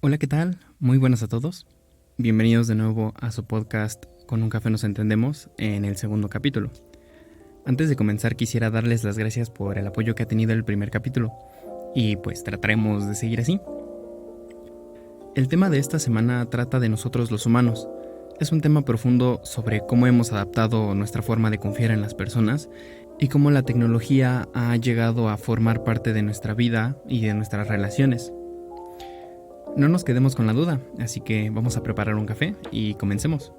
Hola, ¿qué tal? Muy buenas a todos. Bienvenidos de nuevo a su podcast Con un café nos entendemos en el segundo capítulo. Antes de comenzar quisiera darles las gracias por el apoyo que ha tenido el primer capítulo y pues trataremos de seguir así. El tema de esta semana trata de nosotros los humanos. Es un tema profundo sobre cómo hemos adaptado nuestra forma de confiar en las personas y cómo la tecnología ha llegado a formar parte de nuestra vida y de nuestras relaciones. No nos quedemos con la duda, así que vamos a preparar un café y comencemos.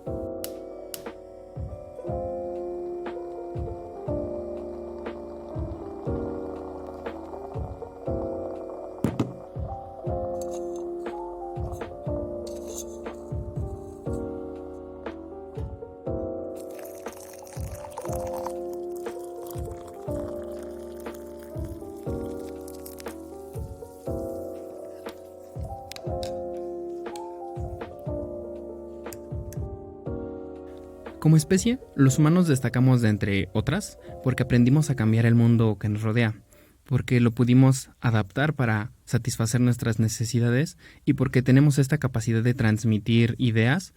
Como especie, los humanos destacamos de entre otras porque aprendimos a cambiar el mundo que nos rodea, porque lo pudimos adaptar para satisfacer nuestras necesidades y porque tenemos esta capacidad de transmitir ideas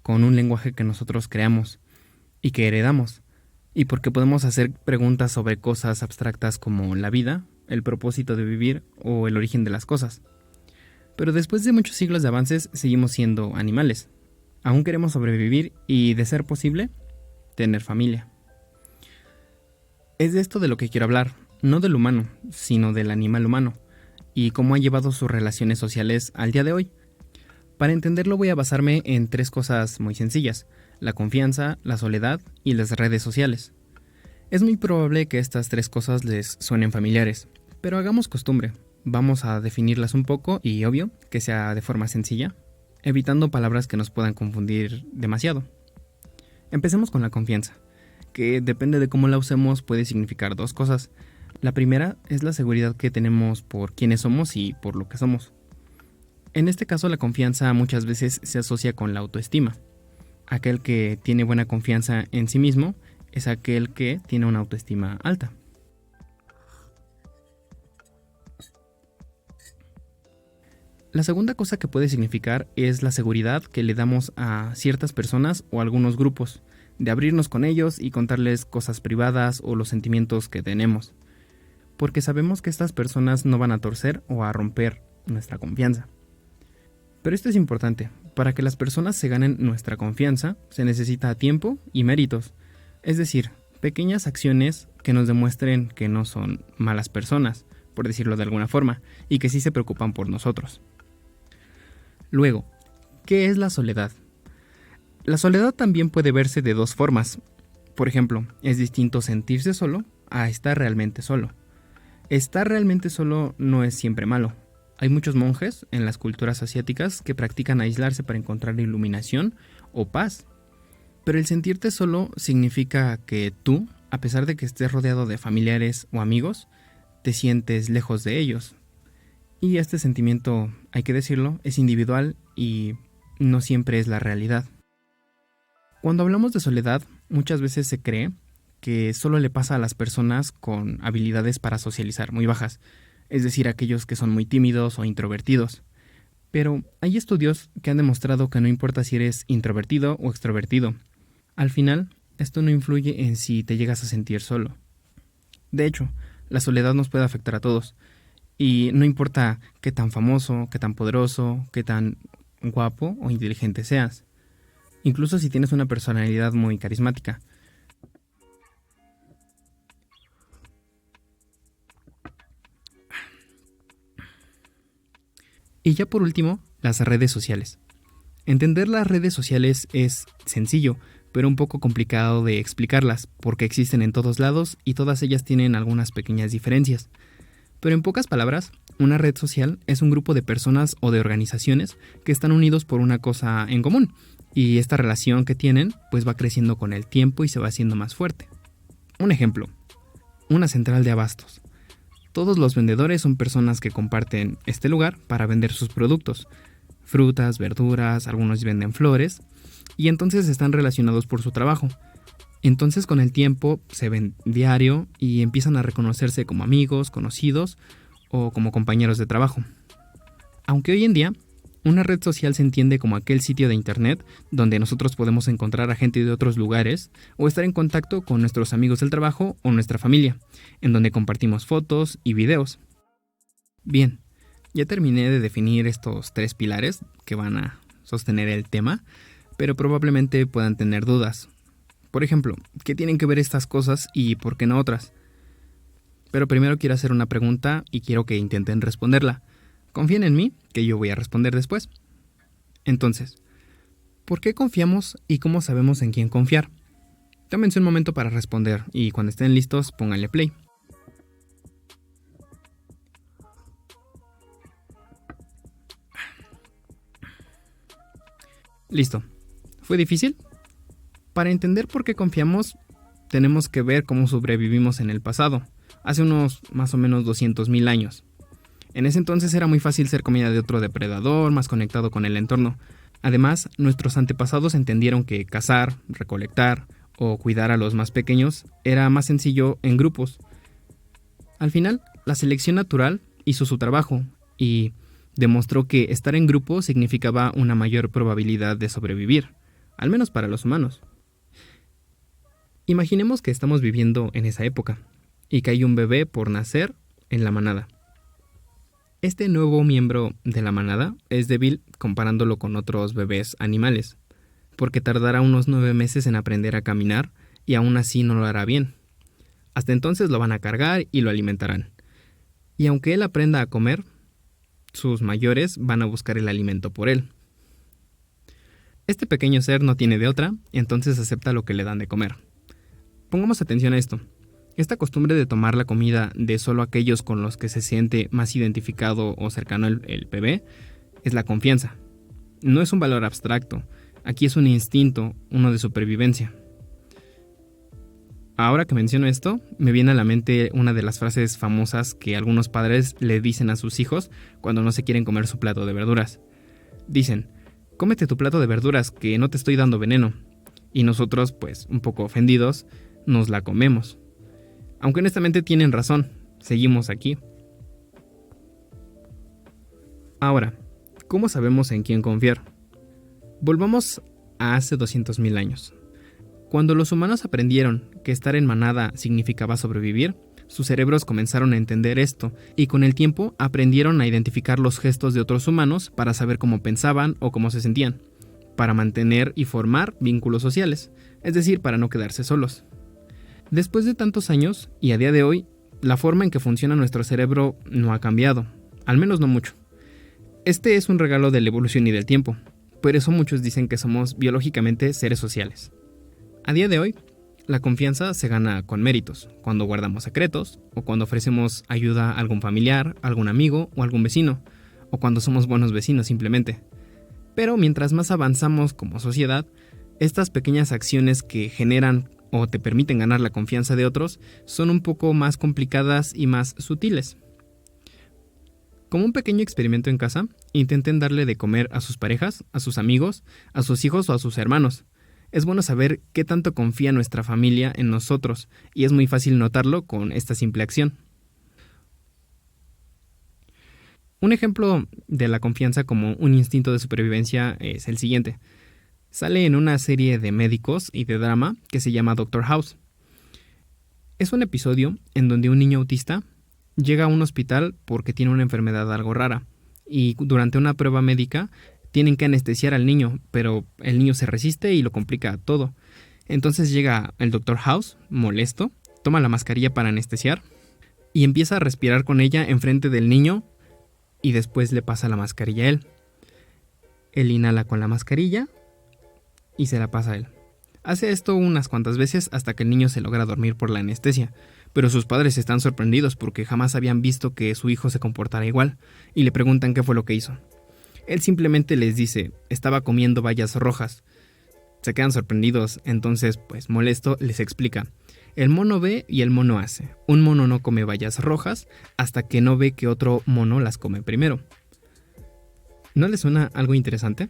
con un lenguaje que nosotros creamos y que heredamos, y porque podemos hacer preguntas sobre cosas abstractas como la vida, el propósito de vivir o el origen de las cosas. Pero después de muchos siglos de avances seguimos siendo animales. Aún queremos sobrevivir y, de ser posible, tener familia. Es de esto de lo que quiero hablar, no del humano, sino del animal humano, y cómo ha llevado sus relaciones sociales al día de hoy. Para entenderlo voy a basarme en tres cosas muy sencillas: la confianza, la soledad y las redes sociales. Es muy probable que estas tres cosas les suenen familiares, pero hagamos costumbre. Vamos a definirlas un poco y, obvio, que sea de forma sencilla, evitando palabras que nos puedan confundir demasiado. Empecemos con la confianza, que depende de cómo la usemos puede significar dos cosas. La primera es la seguridad que tenemos por quiénes somos y por lo que somos. En este caso, la confianza muchas veces se asocia con la autoestima. Aquel que tiene buena confianza en sí mismo es aquel que tiene una autoestima alta. La segunda cosa que puede significar es la seguridad que le damos a ciertas personas o algunos grupos, de abrirnos con ellos y contarles cosas privadas o los sentimientos que tenemos, porque sabemos que estas personas no van a torcer o a romper nuestra confianza. Pero esto es importante: para que las personas se ganen nuestra confianza se necesita tiempo y méritos, es decir, pequeñas acciones que nos demuestren que no son malas personas, por decirlo de alguna forma, y que sí se preocupan por nosotros. Luego, ¿qué es la soledad? La soledad también puede verse de dos formas. Por ejemplo, es distinto sentirse solo a estar realmente solo. Estar realmente solo no es siempre malo. Hay muchos monjes en las culturas asiáticas que practican aislarse para encontrar iluminación o paz. Pero el sentirte solo significa que tú, a pesar de que estés rodeado de familiares o amigos, te sientes lejos de ellos. Y este sentimiento, hay que decirlo, es individual y no siempre es la realidad. Cuando hablamos de soledad, muchas veces se cree que solo le pasa a las personas con habilidades para socializar muy bajas, es decir, aquellos que son muy tímidos o introvertidos. Pero hay estudios que han demostrado que no importa si eres introvertido o extrovertido. Al final, esto no influye en si te llegas a sentir solo. De hecho, la soledad nos puede afectar a todos. Y no importa qué tan famoso, qué tan poderoso, qué tan guapo o inteligente seas. Incluso si tienes una personalidad muy carismática. Y ya por último, las redes sociales. Entender las redes sociales es sencillo, pero un poco complicado de explicarlas, porque existen en todos lados y todas ellas tienen algunas pequeñas diferencias. Pero en pocas palabras, una red social es un grupo de personas o de organizaciones que están unidos por una cosa en común, y esta relación que tienen pues va creciendo con el tiempo y se va haciendo más fuerte. Un ejemplo: una central de abastos. Todos los vendedores son personas que comparten este lugar para vender sus productos, frutas, verduras, algunos venden flores, y entonces están relacionados por su trabajo. Entonces con el tiempo se ven diario y empiezan a reconocerse como amigos, conocidos o como compañeros de trabajo. Aunque hoy en día Una red social se entiende como aquel sitio de internet donde nosotros podemos encontrar a gente de otros lugares o estar en contacto con nuestros amigos del trabajo o nuestra familia, en donde compartimos fotos y videos. Bien, ya terminé de definir estos 3 pilares que van a sostener el tema, pero probablemente puedan tener dudas. Por ejemplo, ¿qué tienen que ver estas cosas y por qué no otras? Pero primero quiero hacer una pregunta y quiero que intenten responderla. Confíen en mí, que yo voy a responder después. Entonces, ¿por qué confiamos y cómo sabemos en quién confiar? Tómense un momento para responder y cuando estén listos, pónganle play. Listo. ¿Fue difícil? Para entender por qué confiamos, tenemos que ver cómo sobrevivimos en el pasado, hace unos más o menos 200.000 años. En ese entonces era muy fácil ser comida de otro depredador, más conectado con el entorno. Además, nuestros antepasados entendieron que cazar, recolectar o cuidar a los más pequeños era más sencillo en grupos. Al final, la selección natural hizo su trabajo y demostró que estar en grupo significaba una mayor probabilidad de sobrevivir, al menos para los humanos. Imaginemos que estamos viviendo en esa época y que hay un bebé por nacer en la manada. Este nuevo miembro de la manada es débil comparándolo con otros bebés animales, porque tardará unos 9 meses en aprender a caminar y aún así no lo hará bien. Hasta entonces lo van a cargar y lo alimentarán. Y aunque él aprenda a comer, sus mayores van a buscar el alimento por él. Este pequeño ser no tiene de otra, entonces acepta lo que le dan de comer. Pongamos atención a esto. Esta costumbre de tomar la comida de solo aquellos con los que se siente más identificado o cercano el bebé es la confianza. No es un valor abstracto, aquí es un instinto, uno de supervivencia. Ahora que menciono esto, me viene a la mente una de las frases famosas que algunos padres le dicen a sus hijos cuando no se quieren comer su plato de verduras. Dicen, cómete tu plato de verduras que no te estoy dando veneno. Y nosotros, pues, un poco ofendidos, nos la comemos. Aunque honestamente tienen razón, seguimos aquí. Ahora, ¿cómo sabemos en quién confiar? Volvamos a hace 200.000 años. Cuando los humanos aprendieron que estar en manada significaba sobrevivir, sus cerebros comenzaron a entender esto y con el tiempo aprendieron a identificar los gestos de otros humanos para saber cómo pensaban o cómo se sentían, para mantener y formar vínculos sociales, es decir, para no quedarse solos. Después de tantos años, y a día de hoy, la forma en que funciona nuestro cerebro no ha cambiado, al menos no mucho. Este es un regalo de la evolución y del tiempo, por eso muchos dicen que somos biológicamente seres sociales. A día de hoy, la confianza se gana con méritos, cuando guardamos secretos, o cuando ofrecemos ayuda a algún familiar, algún amigo o algún vecino, o cuando somos buenos vecinos simplemente. Pero mientras más avanzamos como sociedad, estas pequeñas acciones que generan o te permiten ganar la confianza de otros son un poco más complicadas y más sutiles. Como un pequeño experimento en casa, intenten darle de comer a sus parejas, a sus amigos, a sus hijos o a sus hermanos. Es bueno saber qué tanto confía nuestra familia en nosotros y es muy fácil notarlo con esta simple acción. Un ejemplo de la confianza como un instinto de supervivencia es el siguiente. Sale en una serie de médicos y de drama que se llama Doctor House. Es un episodio en donde un niño autista llega a un hospital porque tiene una enfermedad algo rara y durante una prueba médica tienen que anestesiar al niño, pero el niño se resiste y lo complica todo. Entonces llega el Doctor House, molesto, toma la mascarilla para anestesiar y empieza a respirar con ella enfrente del niño y después le pasa la mascarilla a él. Él inhala con la mascarilla y se la pasa a él. Hace esto unas cuantas veces hasta que el niño se logra dormir por la anestesia, pero sus padres están sorprendidos porque jamás habían visto que su hijo se comportara igual y le preguntan qué fue lo que hizo. Él simplemente les dice, estaba comiendo bayas rojas. Se quedan sorprendidos, entonces, pues molesto, les explica. El mono ve y el mono hace. Un mono no come bayas rojas hasta que no ve que otro mono las come primero. ¿No les suena algo interesante?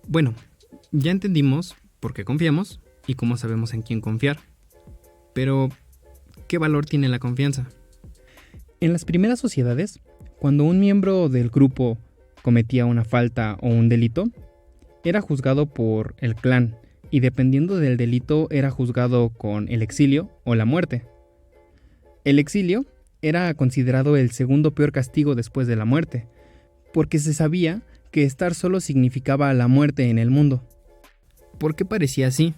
Bueno, ya entendimos por qué confiamos y cómo sabemos en quién confiar. Pero, ¿qué valor tiene la confianza? En las primeras sociedades, cuando un miembro del grupo cometía una falta o un delito, era juzgado por el clan y dependiendo del delito era juzgado con el exilio o la muerte. El exilio era considerado el segundo peor castigo después de la muerte, porque se sabía que estar solo significaba la muerte en el mundo. ¿Por qué parecía así?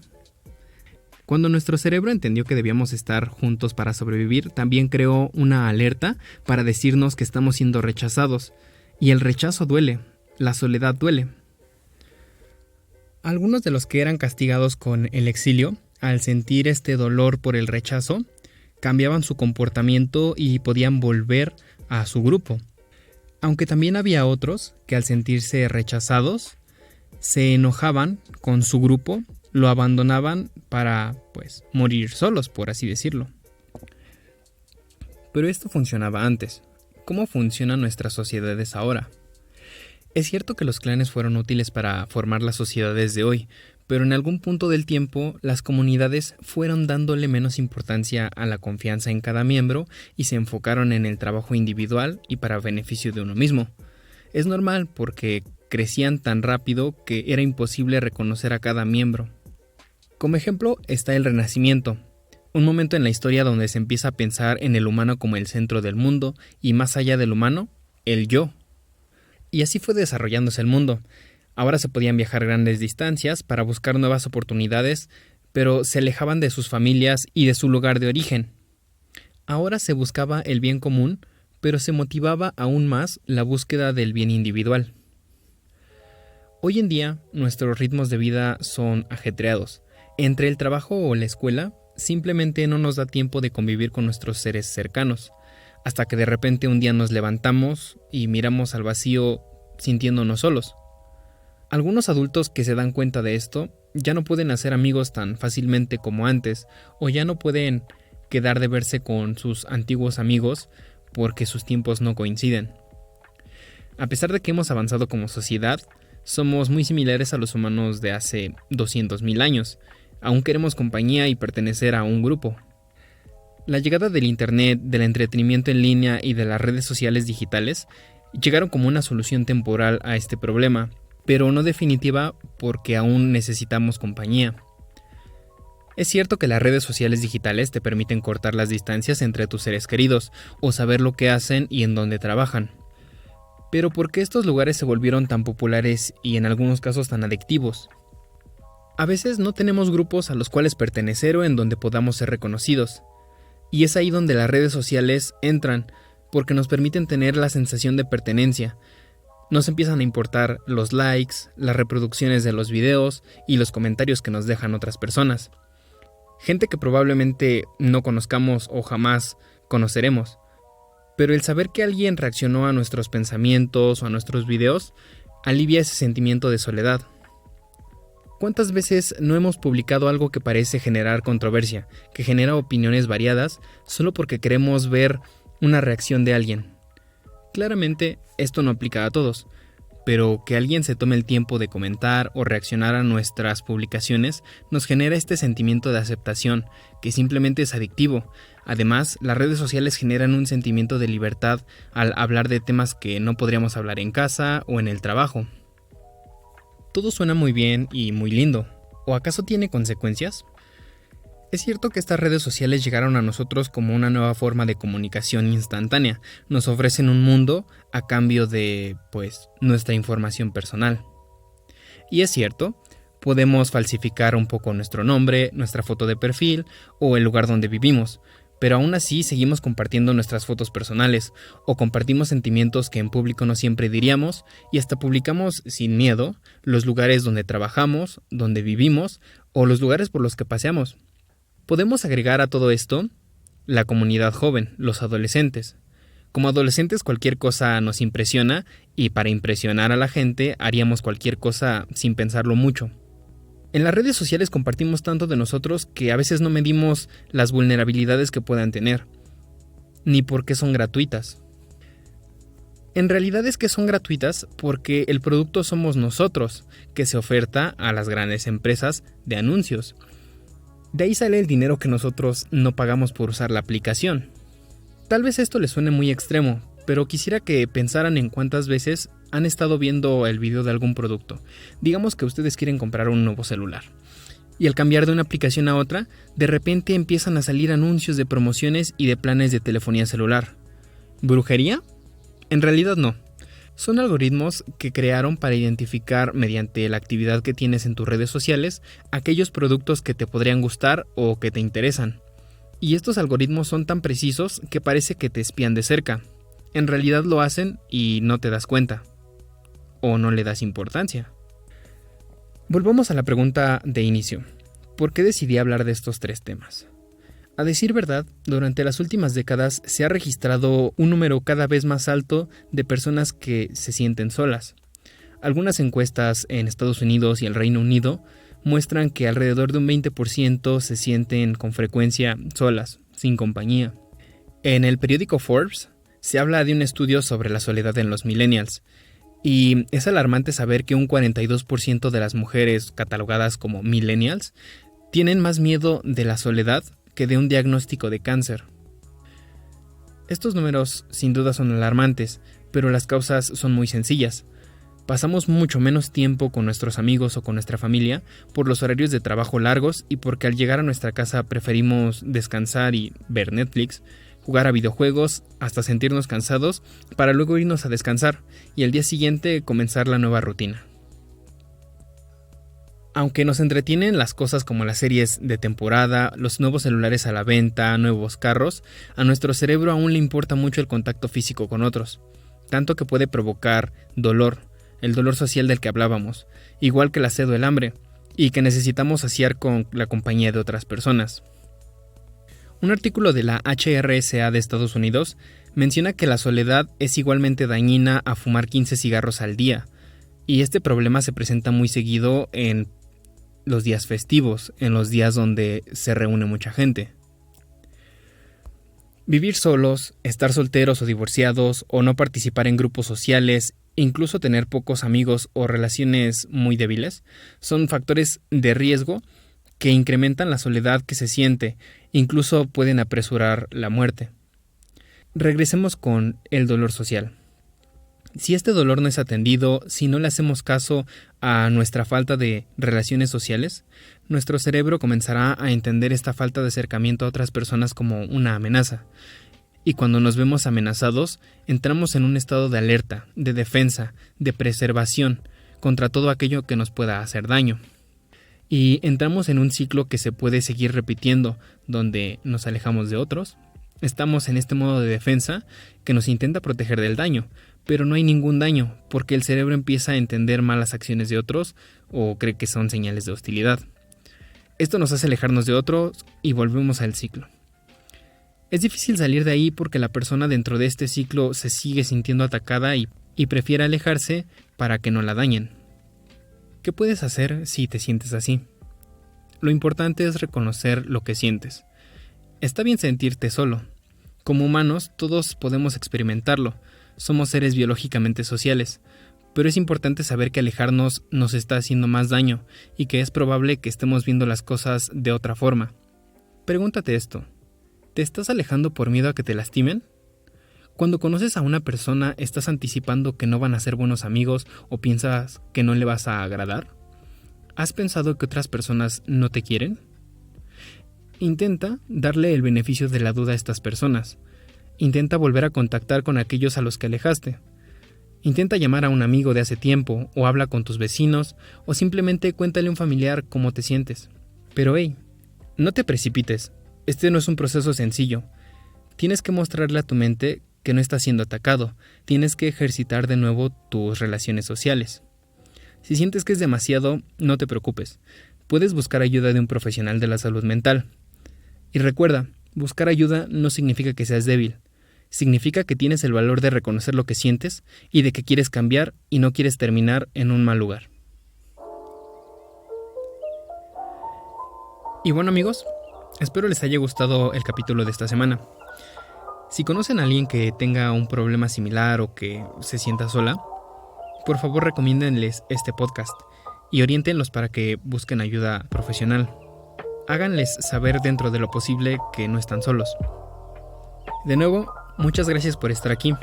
Cuando nuestro cerebro entendió que debíamos estar juntos para sobrevivir, también creó una alerta para decirnos que estamos siendo rechazados. Y el rechazo duele, la soledad duele. Algunos de los que eran castigados con el exilio, al sentir este dolor por el rechazo, cambiaban su comportamiento y podían volver a su grupo. Aunque también había otros que al sentirse rechazados, se enojaban con su grupo, lo abandonaban para, morir solos, por así decirlo. Pero esto funcionaba antes. ¿Cómo funcionan nuestras sociedades ahora? Es cierto que los clanes fueron útiles para formar las sociedades de hoy, pero en algún punto del tiempo las comunidades fueron dándole menos importancia a la confianza en cada miembro y se enfocaron en el trabajo individual y para beneficio de uno mismo. Es normal porque crecían tan rápido que era imposible reconocer a cada miembro. Como ejemplo está el Renacimiento, un momento en la historia donde se empieza a pensar en el humano como el centro del mundo y más allá del humano, el yo. Y así fue desarrollándose el mundo. Ahora se podían viajar grandes distancias para buscar nuevas oportunidades, pero se alejaban de sus familias y de su lugar de origen. Ahora se buscaba el bien común, pero se motivaba aún más la búsqueda del bien individual. Hoy en día, nuestros ritmos de vida son ajetreados. Entre el trabajo o la escuela, simplemente no nos da tiempo de convivir con nuestros seres cercanos, hasta que de repente un día nos levantamos y miramos al vacío sintiéndonos solos. Algunos adultos que se dan cuenta de esto ya no pueden hacer amigos tan fácilmente como antes, o ya no pueden quedar de verse con sus antiguos amigos porque sus tiempos no coinciden. A pesar de que hemos avanzado como sociedad, somos muy similares a los humanos de hace 200.000 años. Aún queremos compañía y pertenecer a un grupo. La llegada del internet, del entretenimiento en línea y de las redes sociales digitales llegaron como una solución temporal a este problema, pero no definitiva porque aún necesitamos compañía. Es cierto que las redes sociales digitales te permiten cortar las distancias entre tus seres queridos o saber lo que hacen y en dónde trabajan. Pero ¿por qué estos lugares se volvieron tan populares y en algunos casos tan adictivos? A veces no tenemos grupos a los cuales pertenecer o en donde podamos ser reconocidos. Y es ahí donde las redes sociales entran, porque nos permiten tener la sensación de pertenencia. Nos empiezan a importar los likes, las reproducciones de los videos y los comentarios que nos dejan otras personas. Gente que probablemente no conozcamos o jamás conoceremos. Pero el saber que alguien reaccionó a nuestros pensamientos o a nuestros videos alivia ese sentimiento de soledad. ¿Cuántas veces no hemos publicado algo que parece generar controversia, que genera opiniones variadas, solo porque queremos ver una reacción de alguien? Claramente, esto no aplica a todos, pero que alguien se tome el tiempo de comentar o reaccionar a nuestras publicaciones nos genera este sentimiento de aceptación, que simplemente es adictivo. Además, las redes sociales generan un sentimiento de libertad al hablar de temas que no podríamos hablar en casa o en el trabajo. Todo suena muy bien y muy lindo. ¿O acaso tiene consecuencias? Es cierto que estas redes sociales llegaron a nosotros como una nueva forma de comunicación instantánea. Nos ofrecen un mundo a cambio de, nuestra información personal. Y es cierto, podemos falsificar un poco nuestro nombre, nuestra foto de perfil o el lugar donde vivimos. Pero aún así seguimos compartiendo nuestras fotos personales o compartimos sentimientos que en público no siempre diríamos y hasta publicamos sin miedo los lugares donde trabajamos, donde vivimos o los lugares por los que paseamos. Podemos agregar a todo esto la comunidad joven, los adolescentes. Como adolescentes cualquier cosa nos impresiona y para impresionar a la gente haríamos cualquier cosa sin pensarlo mucho. En las redes sociales compartimos tanto de nosotros que a veces no medimos las vulnerabilidades que puedan tener, ni por qué son gratuitas. En realidad es que son gratuitas porque el producto somos nosotros, que se oferta a las grandes empresas de anuncios. De ahí sale el dinero que nosotros no pagamos por usar la aplicación. Tal vez esto les suene muy extremo, pero quisiera que pensaran en cuántas veces han estado viendo el video de algún producto. Digamos que ustedes quieren comprar un nuevo celular. Y al cambiar de una aplicación a otra, de repente empiezan a salir anuncios de promociones y de planes de telefonía celular. ¿Brujería? En realidad no. Son algoritmos que crearon para identificar, mediante la actividad que tienes en tus redes sociales, aquellos productos que te podrían gustar o que te interesan. Y estos algoritmos son tan precisos que parece que te espían de cerca. En realidad lo hacen y no te das cuenta. O no le das importancia. Volvamos a la pregunta de inicio. ¿Por qué decidí hablar de estos 3 temas? A decir verdad, durante las últimas décadas se ha registrado un número cada vez más alto de personas que se sienten solas. Algunas encuestas en Estados Unidos y el Reino Unido muestran que alrededor de un 20% se sienten con frecuencia solas, sin compañía. En el periódico Forbes se habla de un estudio sobre la soledad en los millennials, y es alarmante saber que un 42% de las mujeres catalogadas como millennials tienen más miedo de la soledad que de un diagnóstico de cáncer. Estos números sin duda son alarmantes, pero las causas son muy sencillas. Pasamos mucho menos tiempo con nuestros amigos o con nuestra familia por los horarios de trabajo largos y porque al llegar a nuestra casa preferimos descansar y ver Netflix, jugar a videojuegos hasta sentirnos cansados para luego irnos a descansar y al día siguiente comenzar la nueva rutina. Aunque nos entretienen las cosas como las series de temporada, los nuevos celulares a la venta, nuevos carros, a nuestro cerebro aún le importa mucho el contacto físico con otros, tanto que puede provocar dolor, el dolor social del que hablábamos, igual que la sed o el hambre, y que necesitamos saciar con la compañía de otras personas. Un artículo de la HRSA de Estados Unidos menciona que la soledad es igualmente dañina a fumar 15 cigarros al día, y este problema se presenta muy seguido en los días festivos, en los días donde se reúne mucha gente. Vivir solos, estar solteros o divorciados, o no participar en grupos sociales, incluso tener pocos amigos o relaciones muy débiles, son factores de riesgo que incrementan la soledad que se siente, incluso pueden apresurar la muerte. Regresemos con el dolor social. Si este dolor no es atendido, si no le hacemos caso a nuestra falta de relaciones sociales, nuestro cerebro comenzará a entender esta falta de acercamiento a otras personas como una amenaza. Y cuando nos vemos amenazados, entramos en un estado de alerta, de defensa, de preservación contra todo aquello que nos pueda hacer daño. Y entramos en un ciclo que se puede seguir repitiendo, donde nos alejamos de otros. Estamos en este modo de defensa que nos intenta proteger del daño, pero no hay ningún daño, porque el cerebro empieza a entender malas acciones de otros o cree que son señales de hostilidad. Esto nos hace alejarnos de otros y volvemos al ciclo. Es difícil salir de ahí porque la persona dentro de este ciclo se sigue sintiendo atacada y prefiere alejarse para que no la dañen. ¿Qué puedes hacer si te sientes así? Lo importante es reconocer lo que sientes. Está bien sentirte solo. Como humanos, todos podemos experimentarlo. Somos seres biológicamente sociales, pero es importante saber que alejarnos nos está haciendo más daño y que es probable que estemos viendo las cosas de otra forma. Pregúntate esto: ¿te estás alejando por miedo a que te lastimen? Cuando conoces a una persona, ¿estás anticipando que no van a ser buenos amigos o piensas que no le vas a agradar? ¿Has pensado que otras personas no te quieren? Intenta darle el beneficio de la duda a estas personas. Intenta volver a contactar con aquellos a los que alejaste. Intenta llamar a un amigo de hace tiempo, o habla con tus vecinos, o simplemente cuéntale a un familiar cómo te sientes. Pero no te precipites. Este no es un proceso sencillo. Tienes que mostrarle a tu mente que no estás siendo atacado. Tienes que ejercitar de nuevo tus relaciones sociales. Si sientes que es demasiado, no te preocupes. Puedes buscar ayuda de un profesional de la salud mental. Y recuerda, buscar ayuda no significa que seas débil. Significa que tienes el valor de reconocer lo que sientes y de que quieres cambiar y no quieres terminar en un mal lugar. Y bueno, amigos, espero les haya gustado el capítulo de esta semana. Si conocen a alguien que tenga un problema similar o que se sienta sola, por favor recomiéndenles este podcast y oriéntenlos para que busquen ayuda profesional. Háganles saber dentro de lo posible que no están solos. De nuevo, Muchas gracias por estar aquí.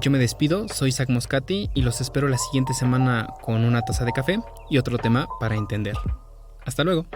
Yo me despido, soy Zach Moscati y los espero la siguiente semana con una taza de café y otro tema para entender. Hasta luego.